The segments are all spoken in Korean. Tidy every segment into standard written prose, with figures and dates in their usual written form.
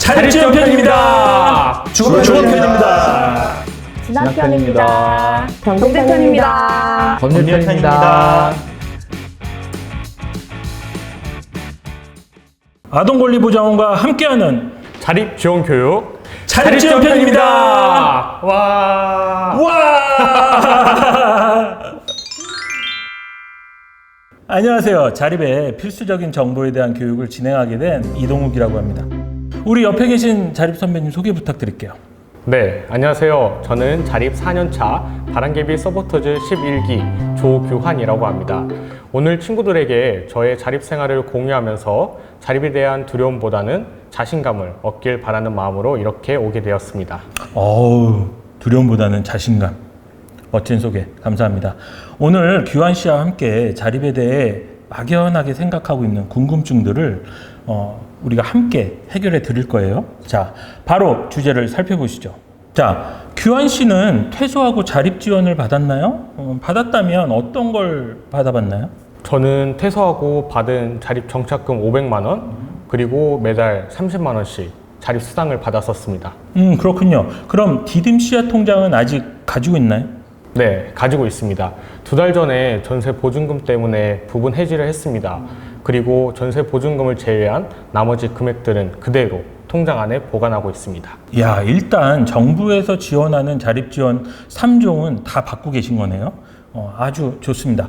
자립지원편입니다. 주거편입니다. 진학편입니다. 경제편입니다. 법률편입니다. 아동권리보장원과 함께하는 자립지원교육 자립지원편입니다. 와. 안녕하세요. 자립의 필수적인 정보에 대한 교육을 진행하게 된 이동욱이라고 합니다. 우리 옆에 계신 자립 선배님 소개 부탁드릴게요. 네, 안녕하세요. 저는 자립 4년차 바람개비 서포터즈 11기 조규환이라고 합니다. 오늘 친구들에게 저의 자립 생활을 공유하면서 자립에 대한 두려움보다는 자신감을 얻길 바라는 마음으로 이렇게 오게 되었습니다. 두려움보다는 자신감. 멋진 소개 감사합니다. 오늘 규환 씨와 함께 자립에 대해 막연하게 생각하고 있는 궁금증들을 우리가 함께 해결해 드릴 거예요. 자, 바로 주제를 살펴보시죠. 자, 규환 씨는 퇴소하고 자립 지원을 받았나요? 받았다면 어떤 걸 받아봤나요? 저는 퇴소하고 받은 자립 정착금 500만 원 그리고 매달 30만 원씩 자립 수당을 받았었습니다. 그렇군요. 그럼 디딤 씨앗 통장은 아직 가지고 있나요? 네, 가지고 있습니다. 2달 전에 전세 보증금 때문에 부분 해지를 했습니다. 그리고 전세 보증금을 제외한 나머지 금액들은 그대로 통장 안에 보관하고 있습니다. 야, 일단 정부에서 지원하는 자립지원 3종은 다 받고 계신 거네요. 아주 좋습니다.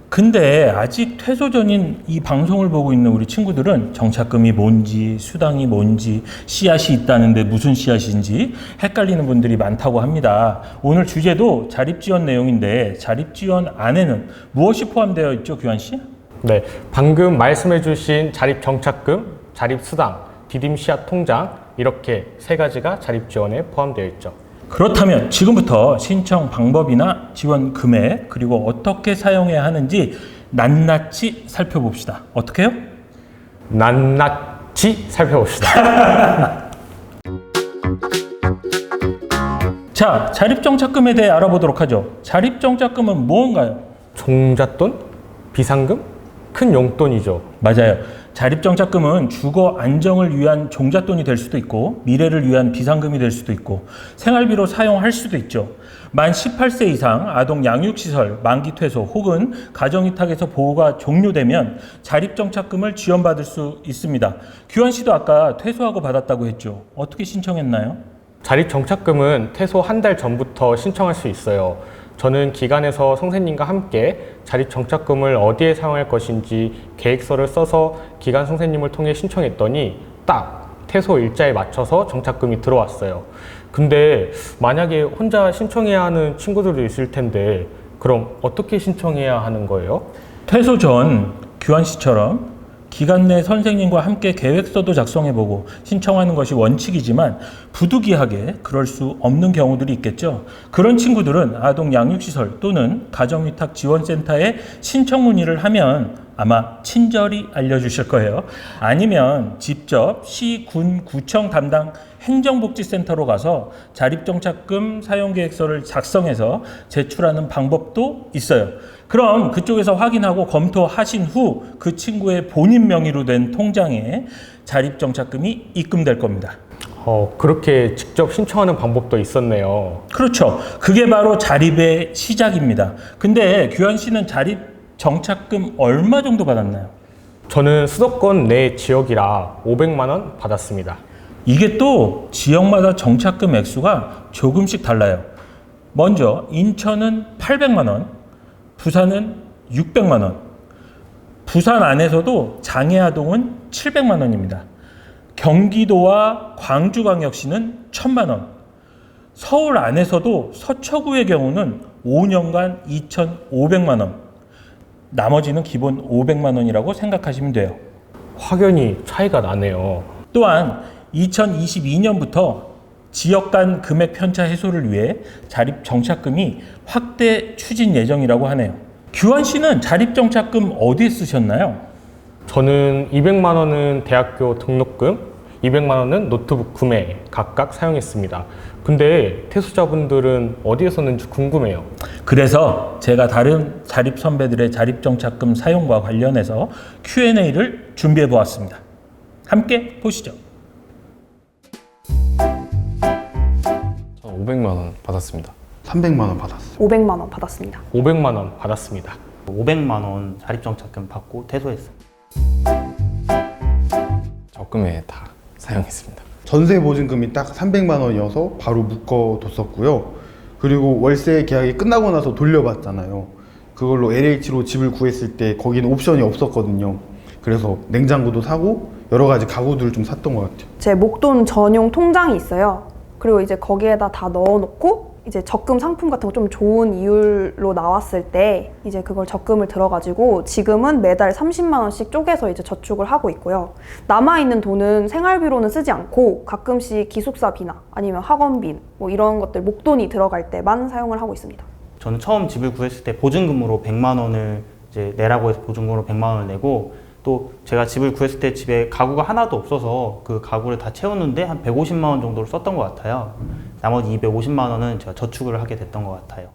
근데 아직 퇴소 전인 이 방송을 보고 있는 우리 친구들은 정착금이 뭔지, 수당이 뭔지, 씨앗이 있다는데 무슨 씨앗인지 헷갈리는 분들이 많다고 합니다. 오늘 주제도 자립지원 내용인데 자립지원 안에는 무엇이 포함되어 있죠, 규환 씨? 네, 방금 말씀해주신 자립 정착금, 자립 수당, 디딤 씨앗 통장 이렇게 세 가지가 자립 지원에 포함되어 있죠. 그렇다면 지금부터 신청 방법이나 지원 금액 그리고 어떻게 사용해야 하는지 낱낱이 살펴봅시다. 어떻게 해요? 낱낱이 살펴봅시다. 자, 자립정착금에 대해 알아보도록 하죠. 자립정착금은 무언가요? 종잣돈, 비상금, 큰 용돈이죠. 맞아요. 자립정착금은 주거 안정을 위한 종잣돈이 될 수도 있고 미래를 위한 비상금이 될 수도 있고 생활비로 사용할 수도 있죠. 만 18세 이상 아동 양육시설 만기 퇴소 혹은 가정위탁에서 보호가 종료되면 자립정착금을 지원받을 수 있습니다. 규환 씨도 아까 퇴소하고 받았다고 했죠. 어떻게 신청했나요? 자립정착금은 퇴소 한 달 전부터 신청할 수 있어요. 저는 기관에서 선생님과 함께 자립정착금을 어디에 사용할 것인지 계획서를 써서 기관 선생님을 통해 신청했더니 딱 퇴소 일자에 맞춰서 정착금이 들어왔어요. 근데 만약에 혼자 신청해야 하는 친구들도 있을 텐데 그럼 어떻게 신청해야 하는 거예요? 퇴소 전 규환 씨처럼 기간 내 선생님과 함께 계획서도 작성해보고 신청하는 것이 원칙이지만 부득이하게 그럴 수 없는 경우들이 있겠죠. 그런 친구들은 아동 양육시설 또는 가정위탁지원센터에 신청 문의를 하면 아마 친절히 알려주실 거예요. 아니면 직접 시, 군, 구청 담당 행정복지센터로 가서 자립정착금 사용계획서를 작성해서 제출하는 방법도 있어요. 그럼 그쪽에서 확인하고 검토하신 후 그 친구의 본인 명의로 된 통장에 자립정착금이 입금될 겁니다. 그렇게 직접 신청하는 방법도 있었네요. 그렇죠. 그게 바로 자립의 시작입니다. 근데 규환 씨는 자립정착금 얼마 정도 받았나요? 저는 수도권 내 지역이라 500만 원 받았습니다. 이게 또 지역마다 정착금 액수가 조금씩 달라요. 먼저 인천은 800만 원, 부산은 600만 원, 부산 안에서도 장애아동은 700만 원입니다. 경기도와 광주광역시는 1000만 원, 서울 안에서도 서초구의 경우는 5년간 2,500만 원, 나머지는 기본 500만 원이라고 생각하시면 돼요. 확연히 차이가 나네요. 또한 2022년부터 지역 간 금액 편차 해소를 위해 자립정착금이 확대 추진 예정이라고 하네요. 규환 씨는 자립정착금 어디에 쓰셨나요? 저는 200만 원은 대학교 등록금, 200만 원은 노트북 구매 각각 사용했습니다. 근데 퇴소자분들은 어디에 썼는지 궁금해요. 그래서 제가 다른 자립 선배들의 자립정착금 사용과 관련해서 Q&A를 준비해 보았습니다. 함께 보시죠. 500만 원 받았습니다. 300만 원 받았어요. 500만 원 받았습니다. 500만 원 받았습니다. 500만 원 자립정착금 받고 퇴소했어요. 적금에 다 사용했습니다. 전세 보증금이 딱 300만 원이어서 바로 묶어뒀었고요. 그리고 월세 계약이 끝나고 나서 돌려받잖아요. 그걸로 LH로 집을 구했을 때 거기는 옵션이 없었거든요. 그래서 냉장고도 사고 여러 가지 가구들을 좀 샀던 것 같아요. 제 목돈 전용 통장이 있어요. 그리고 이제 거기에다 다 넣어놓고 이제 적금 상품 같은 거 좀 좋은 이율로 나왔을 때 이제 그걸 적금을 들어가지고 지금은 매달 30만 원씩 쪼개서 이제 저축을 하고 있고요. 남아있는 돈은 생활비로는 쓰지 않고 가끔씩 기숙사비나 아니면 학원비 뭐 이런 것들 목돈이 들어갈 때만 사용을 하고 있습니다. 저는 처음 집을 구했을 때 보증금으로 100만 원을 이제 내라고 해서 보증금으로 100만 원을 내고 또 제가 집을 구했을 때 집에 가구가 하나도 없어서 그 가구를 다 채웠는데 한 150만 원 정도를 썼던 것 같아요. 나머지 250만 원은 제가 저축을 하게 됐던 것 같아요.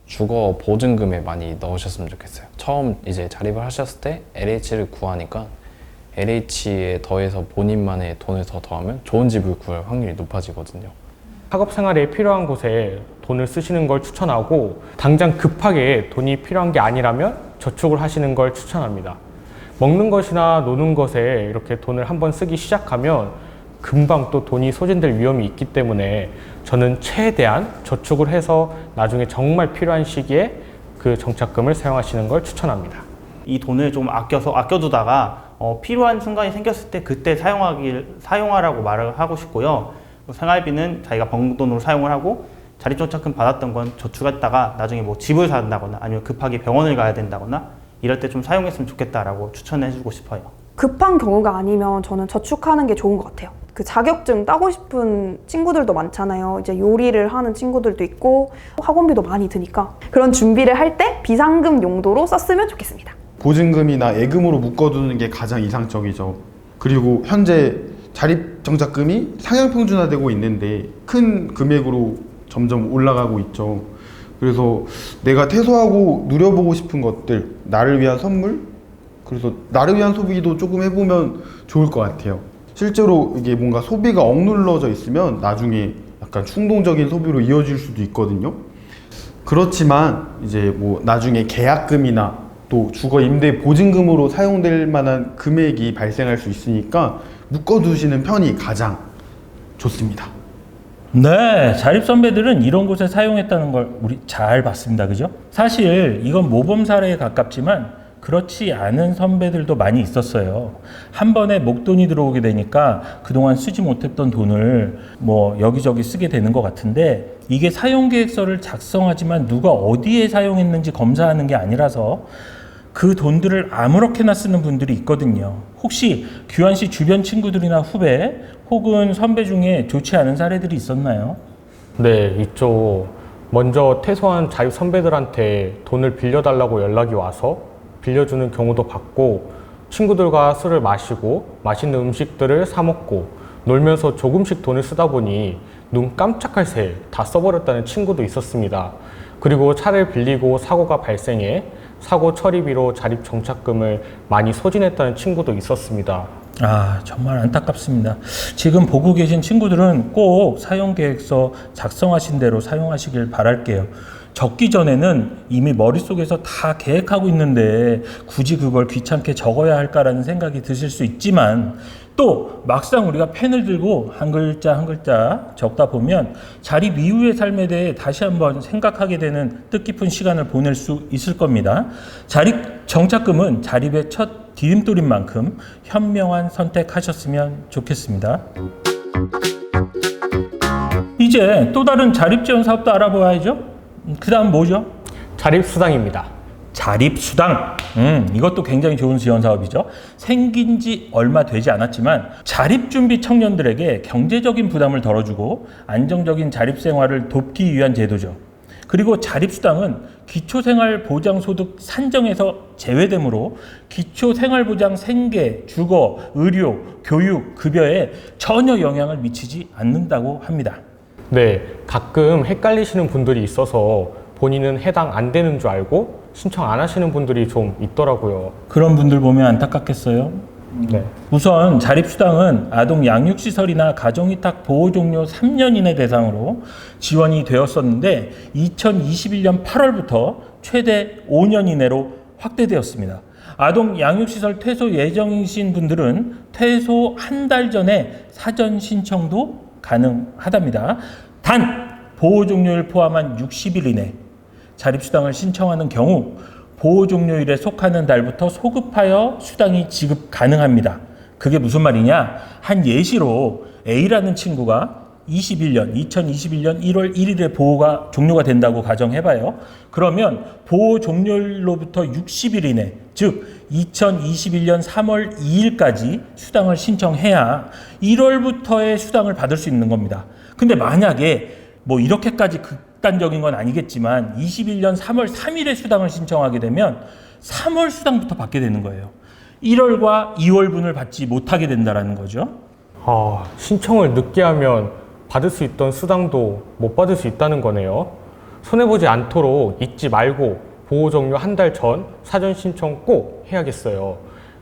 주거 보증금에 많이 넣으셨으면 좋겠어요. 처음 이제 자립을 하셨을 때 LH를 구하니까 LH에 더해서 본인만의 돈을 더 더하면 좋은 집을 구할 확률이 높아지거든요. 학업 생활에 필요한 곳에 돈을 쓰시는 걸 추천하고 당장 급하게 돈이 필요한 게 아니라면 저축을 하시는 걸 추천합니다. 먹는 것이나 노는 것에 이렇게 돈을 한번 쓰기 시작하면 금방 또 돈이 소진될 위험이 있기 때문에 저는 최대한 저축을 해서 나중에 정말 필요한 시기에 그 정착금을 사용하시는 걸 추천합니다. 이 돈을 좀 아껴두다가 필요한 순간이 생겼을 때 그때 사용하라고 말을 하고 싶고요. 생활비는 자기가 번 돈으로 사용을 하고 자립정착금 받았던 건 저축했다가 나중에 뭐 집을 산다거나 아니면 급하게 병원을 가야 된다거나 이럴 때 좀 사용했으면 좋겠다라고 추천해주고 싶어요. 급한 경우가 아니면 저는 저축하는 게 좋은 것 같아요. 그 자격증 따고 싶은 친구들도 많잖아요. 이제 요리를 하는 친구들도 있고 학원비도 많이 드니까 그런 준비를 할 때 비상금 용도로 썼으면 좋겠습니다. 보증금이나 예금으로 묶어두는 게 가장 이상적이죠. 그리고 현재 자립정착금이 상향평준화되고 있는데 큰 금액으로 점점 올라가고 있죠. 그래서 내가 퇴소하고 누려보고 싶은 것들, 나를 위한 선물, 그래서 나를 위한 소비도 조금 해보면 좋을 것 같아요. 실제로 이게 뭔가 소비가 억눌러져 있으면 나중에 약간 충동적인 소비로 이어질 수도 있거든요. 그렇지만 이제 뭐 나중에 계약금이나 또 주거 임대 보증금으로 사용될 만한 금액이 발생할 수 있으니까 묶어두시는 편이 가장 좋습니다. 네, 자립 선배들은 이런 곳에 사용했다는 걸 우리 잘 봤습니다. 그죠? 사실 이건 모범 사례에 가깝지만 그렇지 않은 선배들도 많이 있었어요. 한 번에 목돈이 들어오게 되니까 그동안 쓰지 못했던 돈을 뭐 여기저기 쓰게 되는 것 같은데 이게 사용계획서를 작성하지만 누가 어디에 사용했는지 검사하는 게 아니라서 그 돈들을 아무렇게나 쓰는 분들이 있거든요. 혹시 규환 씨 주변 친구들이나 후배 혹은 선배 중에 좋지 않은 사례들이 있었나요? 네, 있죠. 먼저 퇴소한 자립 선배들한테 돈을 빌려달라고 연락이 와서 빌려주는 경우도 봤고 친구들과 술을 마시고 맛있는 음식들을 사 먹고 놀면서 조금씩 돈을 쓰다 보니 눈 깜짝할 새에 다 써버렸다는 친구도 있었습니다. 그리고 차를 빌리고 사고가 발생해 사고 처리비로 자립 정착금을 많이 소진했다는 친구도 있었습니다. 아, 정말 안타깝습니다. 지금 보고 계신 친구들은 꼭 사용계획서 작성하신 대로 사용하시길 바랄게요. 적기 전에는 이미 머릿속에서 다 계획하고 있는데 굳이 그걸 귀찮게 적어야 할까라는 생각이 드실 수 있지만 또 막상 우리가 펜을 들고 한 글자 한 글자 적다 보면 자립 이후의 삶에 대해 다시 한번 생각하게 되는 뜻깊은 시간을 보낼 수 있을 겁니다. 자립 정착금은 자립의 첫 디딤돌인 만큼 현명한 선택하셨으면 좋겠습니다. 이제 또 다른 자립 지원 사업도 알아봐야죠. 그 다음 뭐죠? 자립수당입니다. 자립수당. 이것도 굉장히 좋은 지원 사업이죠. 생긴 지 얼마 되지 않았지만 자립준비 청년들에게 경제적인 부담을 덜어주고 안정적인 자립생활을 돕기 위한 제도죠. 그리고 자립수당은 기초생활보장소득 산정에서 제외되므로 기초생활보장 생계, 주거, 의료, 교육, 급여에 전혀 영향을 미치지 않는다고 합니다. 네, 가끔 헷갈리시는 분들이 있어서 본인은 해당 안 되는 줄 알고 신청 안 하시는 분들이 좀 있더라고요. 그런 분들 보면 안타깝겠어요. 네. 우선 자립수당은 아동 양육시설이나 가정위탁 보호 종료 3년 이내 대상으로 지원이 되었었는데 2021년 8월부터 최대 5년 이내로 확대되었습니다. 아동 양육시설 퇴소 예정이신 분들은 퇴소 한 달 전에 사전 신청도 가능하답니다. 단 보호 종료일 포함한 60일 이내 자립수당을 신청하는 경우 보호 종료일에 속하는 달부터 소급하여 수당이 지급 가능합니다. 그게 무슨 말이냐? 한 예시로 A라는 친구가 2021년 1월 1일에 보호가 종료가 된다고 가정해봐요. 그러면 보호 종료일로부터 60일 이내, 즉 2021년 3월 2일까지 수당을 신청해야 1월부터의 수당을 받을 수 있는 겁니다. 근데 만약에 뭐 이렇게까지 극단적인 건 아니겠지만 21년 3월 3일에 수당을 신청하게 되면 3월 수당부터 받게 되는 거예요. 1월과 2월분을 받지 못하게 된다는 거죠. 신청을 늦게 하면 받을 수 있던 수당도 못 받을 수 있다는 거네요. 손해보지 않도록 잊지 말고 보호 종료 한 달 전 사전 신청 꼭 해야겠어요.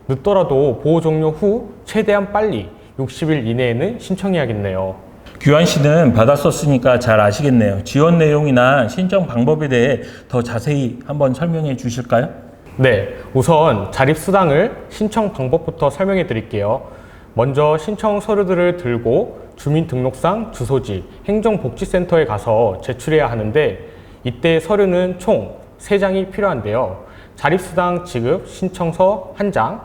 늦더라도 보호 종료 후 최대한 빨리 60일 이내에는 신청해야겠네요. 규환 씨는 받았었으니까 잘 아시겠네요. 지원 내용이나 신청 방법에 대해 더 자세히 한번 설명해 주실까요? 네, 우선 자립수당을 신청 방법부터 설명해 드릴게요. 먼저 신청 서류들을 들고 주민등록상, 주소지, 행정복지센터에 가서 제출해야 하는데 이때 서류는 총 3장이 필요한데요. 자립수당 지급 신청서 1장,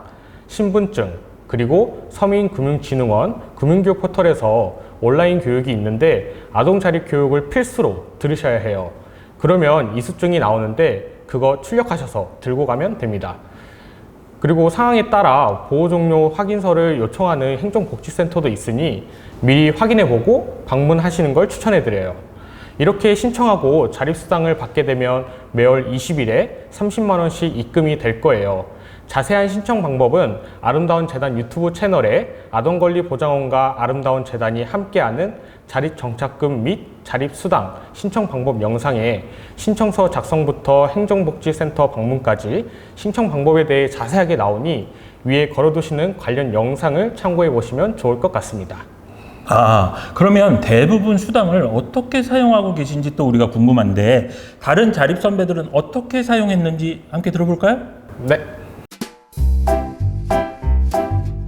신분증, 그리고 서민금융진흥원 금융교육 포털에서 온라인 교육이 있는데 아동자립교육을 필수로 들으셔야 해요. 그러면 이수증이 나오는데 그거 출력하셔서 들고 가면 됩니다. 그리고 상황에 따라 보호종료 확인서를 요청하는 행정복지센터도 있으니 미리 확인해보고 방문하시는 걸 추천해드려요. 이렇게 신청하고 자립수당을 받게 되면 매월 20일에 30만 원씩 입금이 될 거예요. 자세한 신청 방법은 아름다운 재단 유튜브 채널에 아동권리보장원과 아름다운 재단이 함께하는 자립정착금 및 자립수당 신청 방법 영상에 신청서 작성부터 행정복지센터 방문까지 신청 방법에 대해 자세하게 나오니 위에 걸어두시는 관련 영상을 참고해 보시면 좋을 것 같습니다. 그러면 대부분 수당을 어떻게 사용하고 계신지 또 우리가 궁금한데 다른 자립 선배들은 어떻게 사용했는지 함께 들어볼까요? 네.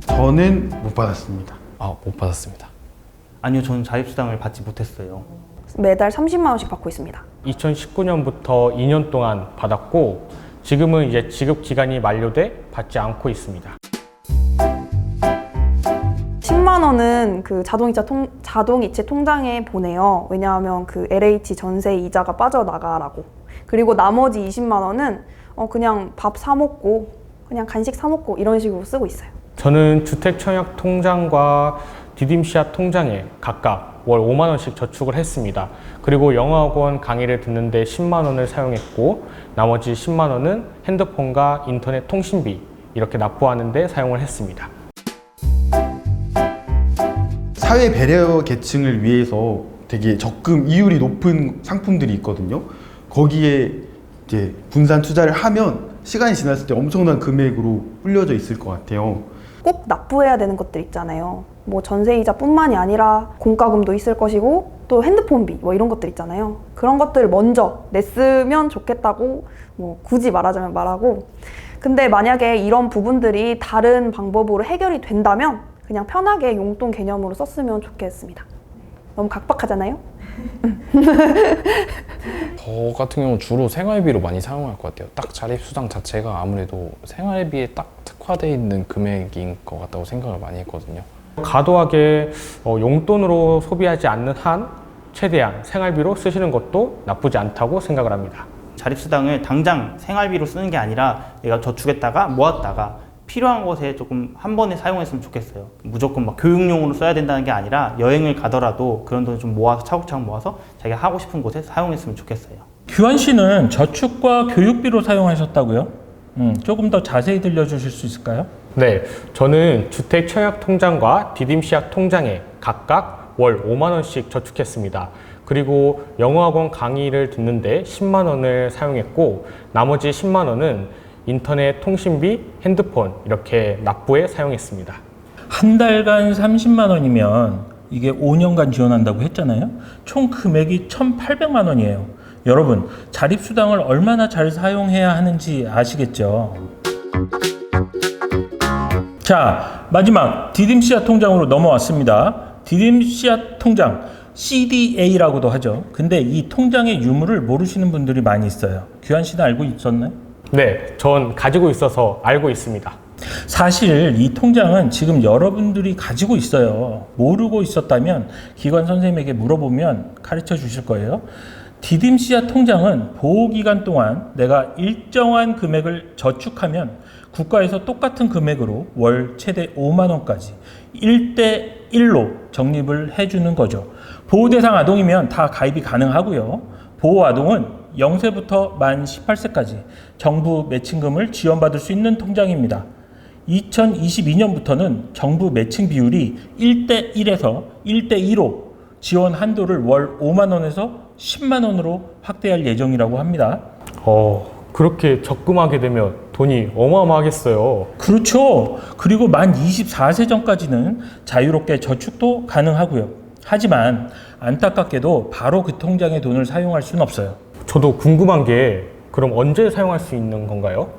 저는 못 받았습니다. 못 받았습니다. 아니요, 저는 자립수당을 받지 못했어요. 매달 30만 원씩 받고 있습니다. 2019년부터 2년 동안 받았고 지금은 이제 지급 기간이 만료돼 받지 않고 있습니다. 10만 원은 그 자동이체 통장에 보내요. 왜냐하면 그 LH 전세 이자가 빠져나가라고. 그리고 나머지 20만 원은 그냥 밥 사 먹고 그냥 간식 사 먹고 이런 식으로 쓰고 있어요. 저는 주택청약 통장과 디딤시아 통장에 각각 월 5만 원씩 저축을 했습니다. 그리고 영어학원 강의를 듣는데 10만 원을 사용했고 나머지 10만 원은 핸드폰과 인터넷 통신비 이렇게 납부하는 데 사용을 했습니다. 사회 배려 계층을 위해서 되게 적금 이율이 높은 상품들이 있거든요. 거기에 이제 분산 투자를 하면 시간이 지났을 때 엄청난 금액으로 불려져 있을 것 같아요. 꼭 납부해야 되는 것들 있잖아요. 뭐 전세이자뿐만이 아니라 공과금도 있을 것이고 또 핸드폰비 뭐 이런 것들 있잖아요. 그런 것들 먼저 냈으면 좋겠다고 뭐 굳이 말하자면 말하고, 근데 만약에 이런 부분들이 다른 방법으로 해결이 된다면 그냥 편하게 용돈 개념으로 썼으면 좋겠습니다. 너무 각박하잖아요? 저 같은 경우는 주로 생활비로 많이 사용할 것 같아요. 딱 자립수당 자체가 아무래도 생활비에 딱 특화되어 있는 금액인 것 같다고 생각을 많이 했거든요. 과도하게 용돈으로 소비하지 않는 한 최대한 생활비로 쓰시는 것도 나쁘지 않다고 생각을 합니다. 자립수당을 당장 생활비로 쓰는 게 아니라 내가 저축했다가 모았다가 필요한 것에 조금 한 번에 사용했으면 좋겠어요. 무조건 막 교육용으로 써야 된다는 게 아니라 여행을 가더라도 그런 돈을 좀 모아서 차곡차곡 모아서 자기가 하고 싶은 곳에 사용했으면 좋겠어요. 규환 씨는 저축과 교육비로 사용하셨다고요? 조금 더 자세히 들려주실 수 있을까요? 네, 저는 주택청약통장과 디딤시아 통장에 각각 월 5만 원씩 저축했습니다. 그리고 영어학원 강의를 듣는데 10만 원을 사용했고 나머지 10만 원은 인터넷, 통신비, 핸드폰 이렇게 납부에 사용했습니다. 한 달간 30만 원이면 이게 5년간 지원한다고 했잖아요. 총 금액이 1,800만 원이에요. 여러분, 자립수당을 얼마나 잘 사용해야 하는지 아시겠죠? 자, 마지막 디딤씨앗 통장으로 넘어왔습니다. 디딤씨앗 통장, CDA라고도 하죠. 근데 이 통장의 유무를 모르시는 분들이 많이 있어요. 규환 씨는 알고 있었나요? 네, 전 가지고 있어서 알고 있습니다. 사실 이 통장은 지금 여러분들이 가지고 있어요. 모르고 있었다면 기관 선생님에게 물어보면 가르쳐 주실 거예요. 디딤씨앗 통장은 보호기간 동안 내가 일정한 금액을 저축하면 국가에서 똑같은 금액으로 월 최대 5만 원까지 1대1로 적립을 해주는 거죠. 보호대상 아동이면 다 가입이 가능하고요. 보호아동은 0세부터 만 18세까지 정부 매칭금을 지원받을 수 있는 통장입니다. 2022년부터는 정부 매칭 비율이 1대1에서 1대2로 지원 한도를 월 5만 원에서 10만 원으로 확대할 예정이라고 합니다. 그렇게 적금하게 되면 돈이 어마어마하겠어요. 그렇죠. 그리고 만 24세 전까지는 자유롭게 저축도 가능하고요. 하지만 안타깝게도 바로 그 통장의 돈을 사용할 수는 없어요. 저도 궁금한 게 그럼 언제 사용할 수 있는 건가요?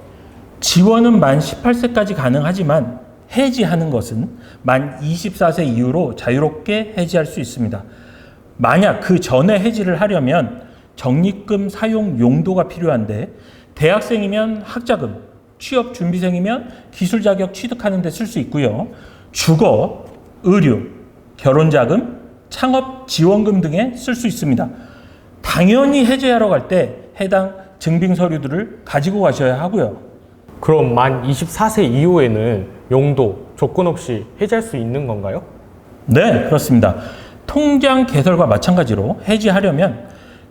지원은 만 18세까지 가능하지만 해지하는 것은 만 24세 이후로 자유롭게 해지할 수 있습니다. 만약 그 전에 해지를 하려면 적립금 사용 용도가 필요한데 대학생이면 학자금, 취업준비생이면 기술자격 취득하는 데 쓸 수 있고요. 주거, 의료, 결혼자금, 창업지원금 등에 쓸 수 있습니다. 당연히 해지하러 갈 때 해당 증빙서류들을 가지고 가셔야 하고요. 그럼 만 24세 이후에는 용도, 조건 없이 해지할 수 있는 건가요? 네, 그렇습니다. 통장 개설과 마찬가지로 해지하려면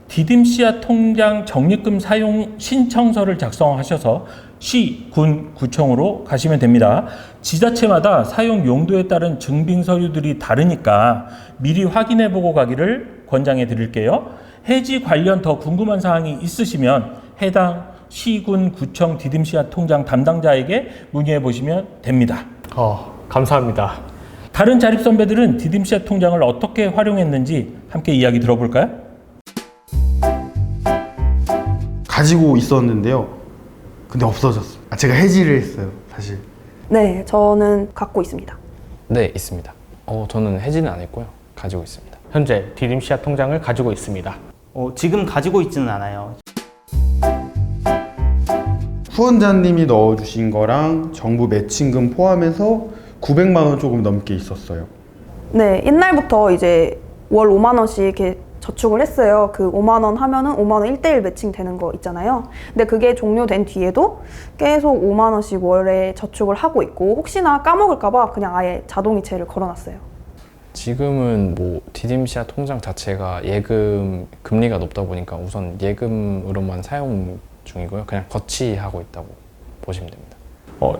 디딤씨앗 통장 적립금 사용 신청서를 작성하셔서 시, 군, 구청으로 가시면 됩니다. 지자체마다 사용 용도에 따른 증빙 서류들이 다르니까 미리 확인해 보고 가기를 권장해 드릴게요. 해지 관련 더 궁금한 사항이 있으시면 해당 시, 군, 구청 디딤씨앗 통장 담당자에게 문의해 보시면 됩니다. 감사합니다. 다른 자립 선배들은 디딤씨앗 통장을 어떻게 활용했는지 함께 이야기 들어볼까요? 가지고 있었는데요. 근데 없어졌어요. 제가 해지를 했어요, 사실. 네, 저는 갖고 있습니다. 네, 있습니다. 저는 해지는 안 했고요. 가지고 있습니다. 현재 디딤씨앗 통장을 가지고 있습니다. 지금 가지고 있지는 않아요. 후원자님이 넣어주신 거랑 정부 매칭금 포함해서 900만 원 조금 넘게 있었어요. 네, 옛날부터 이제 월 5만 원씩 이렇게 저축을 했어요. 그 5만 원 하면은 5만 원 1대1 매칭 되는 거 있잖아요. 근데 그게 종료된 뒤에도 계속 5만 원씩 월에 저축을 하고 있고 혹시나 까먹을까봐 그냥 아예 자동이체를 걸어놨어요. 지금은 뭐 디딤씨앗 통장 자체가 예금 금리가 높다 보니까 우선 예금으로만 사용 중이고요. 그냥 거치하고 있다고 보시면 됩니다.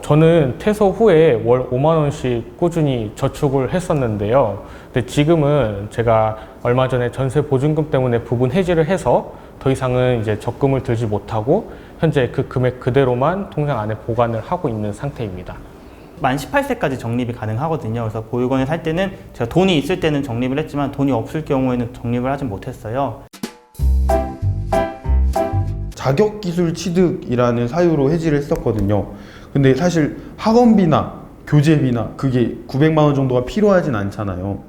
저는 퇴소 후에 월 5만 원씩 꾸준히 저축을 했었는데요. 근데 지금은 제가 얼마 전에 전세 보증금 때문에 부분 해지를 해서 더 이상은 이제 적금을 들지 못하고 현재 그 금액 그대로만 통장 안에 보관을 하고 있는 상태입니다. 만 18세까지 적립이 가능하거든요. 그래서 보육원에 살 때는 제가 돈이 있을 때는 적립을 했지만 돈이 없을 경우에는 적립을 하지 못했어요. 자격기술 취득이라는 사유로 해지를 했었거든요. 근데 사실 학원비나 교재비나 그게 900만 원 정도가 필요하진 않잖아요.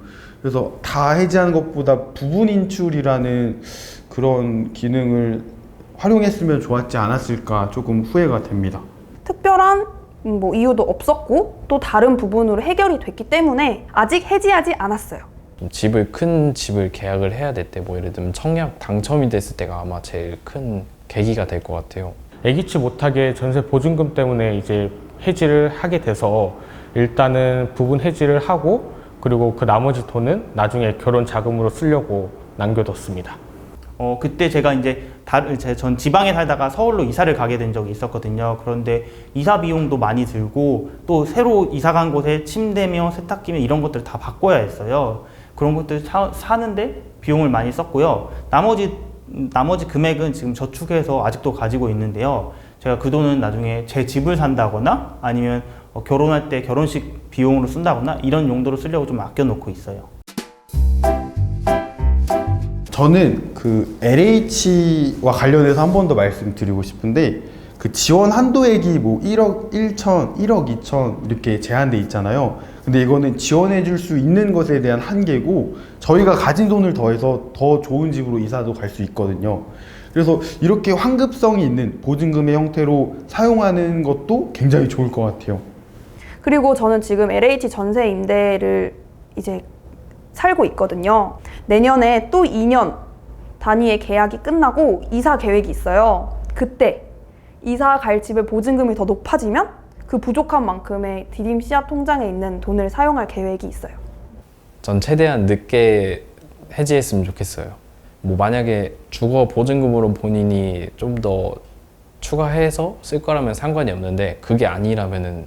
그래서 다 해지하는 것보다 부분 인출이라는 그런 기능을 활용했으면 좋았지 않았을까 조금 후회가 됩니다. 특별한 뭐 이유도 없었고 또 다른 부분으로 해결이 됐기 때문에 아직 해지하지 않았어요. 좀 큰 집을 계약을 해야 될 때 뭐 예를 들면 청약 당첨이 됐을 때가 아마 제일 큰 계기가 될 것 같아요. 예기치 못하게 전세 보증금 때문에 이제 해지를 하게 돼서 일단은 부분 해지를 하고 그리고 그 나머지 돈은 나중에 결혼 자금으로 쓰려고 남겨뒀습니다. 그때 제가 이제 전 지방에 살다가 서울로 이사를 가게 된 적이 있었거든요. 그런데 이사 비용도 많이 들고 또 새로 이사 간 곳에 침대며 세탁기며 이런 것들을 다 바꿔야 했어요. 그런 것들 사는데 비용을 많이 썼고요. 나머지 금액은 지금 저축해서 아직도 가지고 있는데요. 제가 그 돈은 나중에 제 집을 산다거나 아니면 결혼할 때 결혼식 비용으로 쓴다거나 이런 용도로 쓰려고 좀 아껴놓고 있어요. 저는 그 LH와 관련해서 한 번 더 말씀드리고 싶은데 그 지원 한도액이 뭐 1억 1천, 1억 2천 이렇게 제한돼 있잖아요. 근데 이거는 지원해 줄 수 있는 것에 대한 한계고 저희가 가진 돈을 더해서 더 좋은 집으로 이사도 갈 수 있거든요. 그래서 이렇게 환급성이 있는 보증금의 형태로 사용하는 것도 굉장히 좋을 것 같아요. 그리고 저는 지금 LH 전세 임대를 이제 살고 있거든요. 내년에 또 2년 단위의 계약이 끝나고 이사 계획이 있어요. 그때 이사 갈 집의 보증금이 더 높아지면 그 부족한 만큼의 디딤 씨앗 통장에 있는 돈을 사용할 계획이 있어요. 전 최대한 늦게 해지했으면 좋겠어요. 뭐 만약에 주거 보증금으로 본인이 좀 더 추가해서 쓸 거라면 상관이 없는데 그게 아니라면은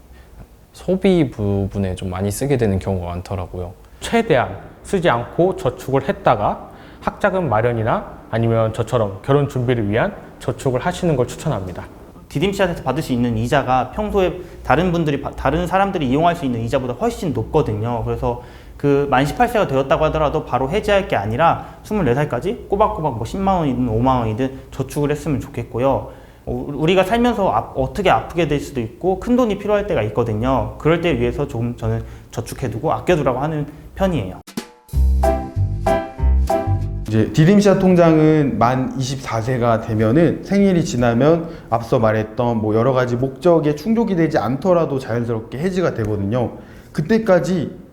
소비 부분에 좀 많이 쓰게 되는 경우가 많더라고요. 최대한 쓰지 않고 저축을 했다가 학자금 마련이나 아니면 저처럼 결혼 준비를 위한 저축을 하시는 걸 추천합니다. 디딤씨앗에서 받을 수 있는 이자가 평소에 다른 사람들이 이용할 수 있는 이자보다 훨씬 높거든요. 그래서 그 만 18세가 되었다고 하더라도 바로 해지할 게 아니라 24살까지 꼬박꼬박 뭐 10만 원이든 5만 원이든 저축을 했으면 좋겠고요. 우리가 살면서 어떻게 아프게 될 수도 있고 큰 돈이 필요할 때가 있거든요. 그럴 때 위해서 좀 저는 저축해두고 아껴두라고 하는 편이에요. 이제 디딤씨앗 통장은 만 24세가 되면은 생일이 지나면 앞서 말했던 뭐 여러 가지 목적에 충족이 되지 않더라도 자연스럽게 해지가 되거든요. 그때까지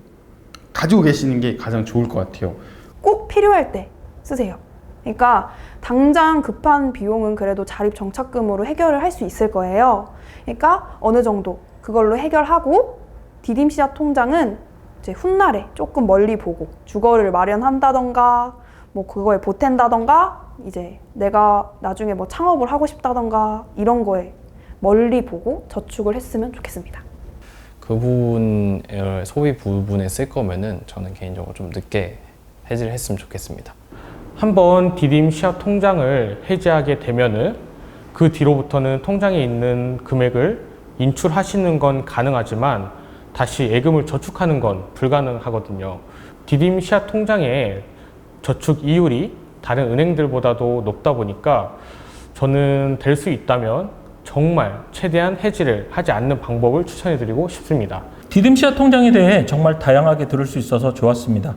가지고 계시는 게 가장 좋을 것 같아요. 꼭 필요할 때 쓰세요. 그러니까 당장 급한 비용은 그래도 자립정착금으로 해결을 할 수 있을 거예요. 그러니까 어느 정도 그걸로 해결하고 디딤씨앗 통장은 이제 훗날에 조금 멀리 보고 주거를 마련한다던가 뭐 그거에 보탠다던가 이제 내가 나중에 뭐 창업을 하고 싶다던가 이런 거에 멀리 보고 저축을 했으면 좋겠습니다. 그 부분을 소비 부분에 쓸 거면은 저는 개인적으로 좀 늦게 해지를 했으면 좋겠습니다. 한번 디딤씨앗 통장을 해지하게 되면은 그 뒤로부터는 통장에 있는 금액을 인출하시는 건 가능하지만 다시 예금을 저축하는 건 불가능하거든요. 디딤씨앗 통장에 저축 이율이 다른 은행들보다도 높다 보니까 저는 될 수 있다면 정말 최대한 해지를 하지 않는 방법을 추천해드리고 싶습니다. 디딤씨앗 통장에 대해 정말 다양하게 들을 수 있어서 좋았습니다.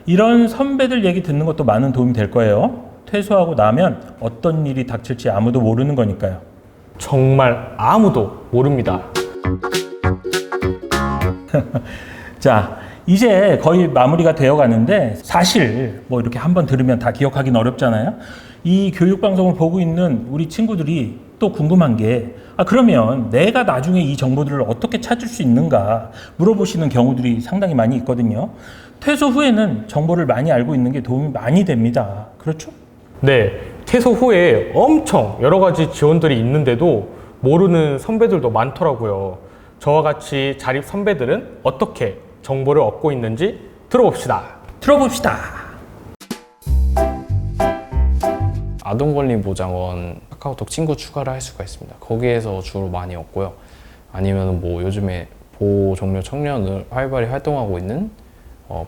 이런 선배들 얘기 듣는 것도 많은 도움이 될 거예요. 퇴소하고 나면 어떤 일이 닥칠지 아무도 모르는 거니까요. 정말 아무도 모릅니다. 자, 이제 거의 마무리가 되어 가는데 사실 뭐 이렇게 한번 들으면 다 기억하기는 어렵잖아요. 이 교육방송을 보고 있는 우리 친구들이 또 궁금한 게 그러면 내가 나중에 이 정보들을 어떻게 찾을 수 있는가 물어보시는 경우들이 상당히 많이 있거든요. 퇴소 후에는 정보를 많이 알고 있는 게 도움이 많이 됩니다. 그렇죠? 네, 퇴소 후에 엄청 여러 가지 지원들이 있는데도 모르는 선배들도 많더라고요. 저와 같이 자립 선배들은 어떻게 정보를 얻고 있는지 들어봅시다. 아동권리보장원 카카오톡 친구 추가를 할 수가 있습니다. 거기에서 주로 많이 얻고요. 아니면 뭐 요즘에 보호 종료 청년을 활발히 활동하고 있는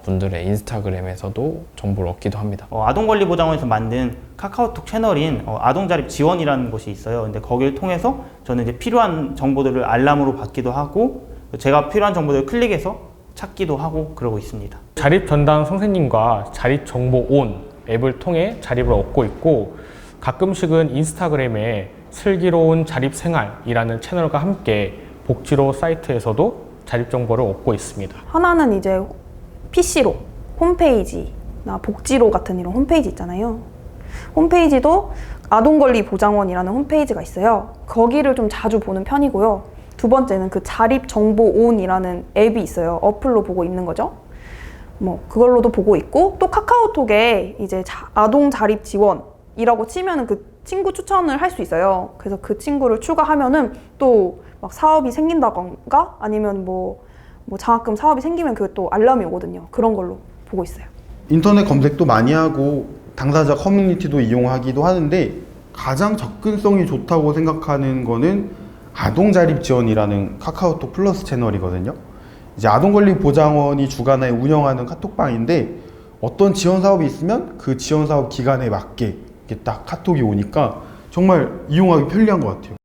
분들의 인스타그램에서도 정보를 얻기도 합니다. 아동권리보장원에서 만든 카카오톡 채널인 아동자립 지원이라는 곳이 있어요. 근데 거기를 통해서 저는 이제 필요한 정보들을 알람으로 받기도 하고 제가 필요한 정보들을 클릭해서 찾기도 하고 그러고 있습니다. 자립 전담 선생님과 자립 정보 온 앱을 통해 자립을 얻고 있고 가끔씩은 인스타그램에 슬기로운 자립생활이라는 채널과 함께 복지로 사이트에서도 자립 정보를 얻고 있습니다. 하나는 이제 PC로 홈페이지나 복지로 같은 이런 홈페이지 있잖아요. 홈페이지도 아동권리보장원이라는 홈페이지가 있어요. 거기를 좀 자주 보는 편이고요. 두 번째는 그 자립정보온이라는 앱이 있어요. 어플로 보고 있는 거죠. 뭐 그걸로도 보고 있고 또 카카오톡에 이제 아동 자립 지원이라고 치면은 그 친구 추천을 할 수 있어요. 그래서 그 친구를 추가하면은 또 막 사업이 생긴다던가 아니면 뭐 장학금 사업이 생기면 그게 또 알람이 오거든요. 그런 걸로 보고 있어요. 인터넷 검색도 많이 하고 당사자 커뮤니티도 이용하기도 하는데 가장 접근성이 좋다고 생각하는 거는 아동자립 지원이라는 카카오톡 플러스 채널이거든요. 이제 아동권利보장원이 주관하에 운영하는 카톡방인데 어떤 지원 사업이 있으면 그 지원 사업 기간에 맞게 이렇게 딱 카톡이 오니까 정말 이용하기 편리한 것 같아요.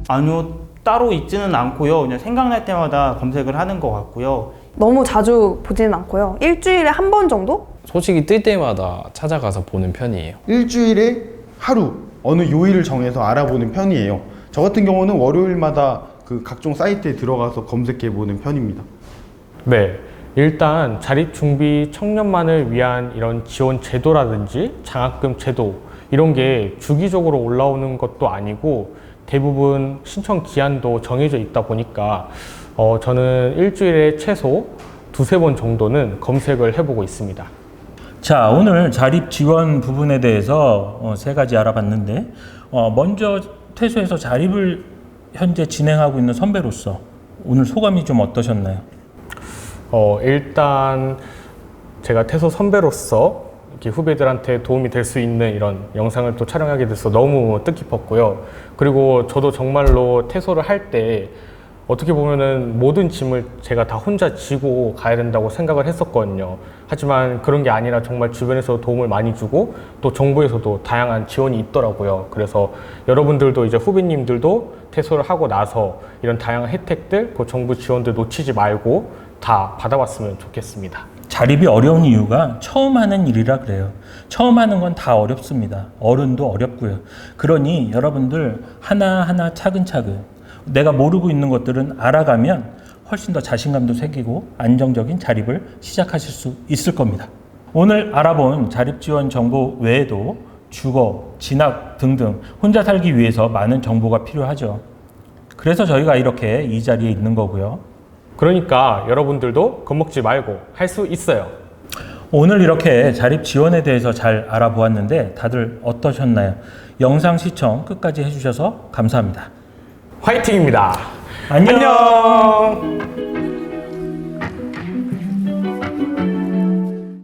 아니요, 따로 있지는 않고요. 그냥 생각날 때마다 검색을 하는 것 같고요. 너무 자주 보지는 않고요. 일주일에 한 번 정도? 소식이 뜰 때마다 찾아가서 보는 편이에요. 일주일에 하루 어느 요일을 정해서 알아보는 편이에요. 저 같은 경우는 월요일마다 그 각종 사이트에 들어가서 검색해 보는 편입니다. 네, 일단 자립준비 청년만을 위한 이런 지원 제도라든지 장학금 제도 이런 게 주기적으로 올라오는 것도 아니고 대부분 신청 기한도 정해져 있다 보니까 저는 일주일에 최소 2-3번 정도는 검색을 해보고 있습니다. 자, 오늘 자립 지원 부분에 대해서 3가지 알아봤는데 먼저 태소에서 자립을 현재 진행하고 있는 선배로서 오늘 소감이 좀 어떠셨나요? 일단 제가 태소 선배로서 이렇게 후배들한테 도움이 될 수 있는 이런 영상을 또 촬영하게 돼서 너무 뜻깊었고요. 그리고 저도 정말로 태소를 할 때 어떻게 보면은 모든 짐을 제가 다 혼자 지고 가야 된다고 생각을 했었거든요. 하지만 그런 게 아니라 정말 주변에서 도움을 많이 주고 또 정부에서도 다양한 지원이 있더라고요. 그래서 여러분들도 이제 후배님들도 태소를 하고 나서 이런 다양한 혜택들, 그 정부 지원들 놓치지 말고 다 받아봤으면 좋겠습니다. 자립이 어려운 이유가 처음 하는 일이라 그래요. 처음 하는 건 다 어렵습니다. 어른도 어렵고요. 그러니 여러분들 하나하나 차근차근 내가 모르고 있는 것들은 알아가면 훨씬 더 자신감도 생기고 안정적인 자립을 시작하실 수 있을 겁니다. 오늘 알아본 자립 지원 정보 외에도 주거, 진학 등등 혼자 살기 위해서 많은 정보가 필요하죠. 그래서 저희가 이렇게 이 자리에 있는 거고요. 그러니까 여러분들도 겁먹지 말고 할 수 있어요. 오늘 이렇게 자립 지원에 대해서 잘 알아보았는데 다들 어떠셨나요? 영상 시청 끝까지 해주셔서 감사합니다. 화이팅입니다. 안녕. 안녕.